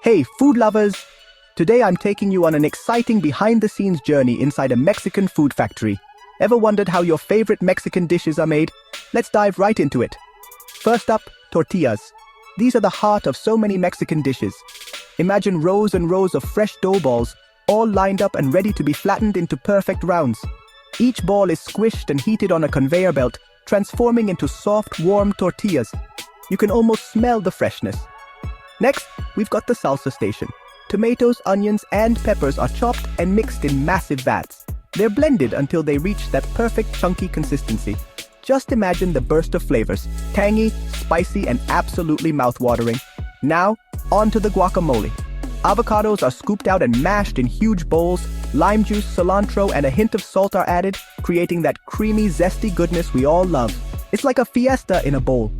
Hey, food lovers! Today I'm taking you on an exciting behind-the-scenes journey inside a Mexican food factory. Ever wondered how your favorite Mexican dishes are made? Let's dive right into it. First up, tortillas. These are the heart of so many Mexican dishes. Imagine rows and rows of fresh dough balls, all lined up and ready to be flattened into perfect rounds. Each ball is squished and heated on a conveyor belt, transforming into soft, warm tortillas. You can almost smell the freshness. Next, we've got the salsa station. Tomatoes, onions, and peppers are chopped and mixed in massive vats. They're blended until they reach that perfect chunky consistency. Just imagine the burst of flavors, tangy, spicy, and absolutely mouth-watering. Now, on to the guacamole. Avocados are scooped out and mashed in huge bowls, lime juice, cilantro, and a hint of salt are added, creating that creamy, zesty goodness we all love. It's like a fiesta in a bowl.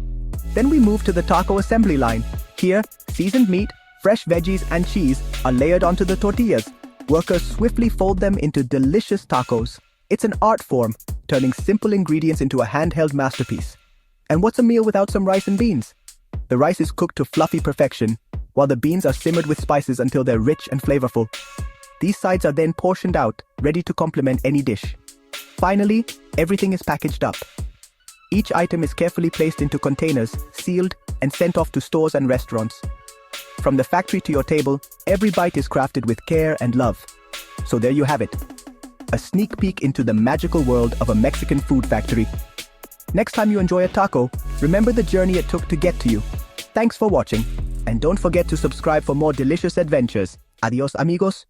Then we move to the taco assembly line. Here, seasoned meat, fresh veggies, and cheese are layered onto the tortillas. Workers swiftly fold them into delicious tacos. It's an art form, turning simple ingredients into a handheld masterpiece. And what's a meal without some rice and beans? The rice is cooked to fluffy perfection, while the beans are simmered with spices until they're rich and flavorful. These sides are then portioned out, ready to complement any dish. Finally, everything is packaged up. Each item is carefully placed into containers, sealed, and sent off to stores and restaurants. From the factory to your table, every bite is crafted with care and love. So there you have it. A sneak peek into the magical world of a Mexican food factory. Next time you enjoy a taco, remember the journey it took to get to you. Thanks for watching, and don't forget to subscribe for more delicious adventures. Adios, amigos.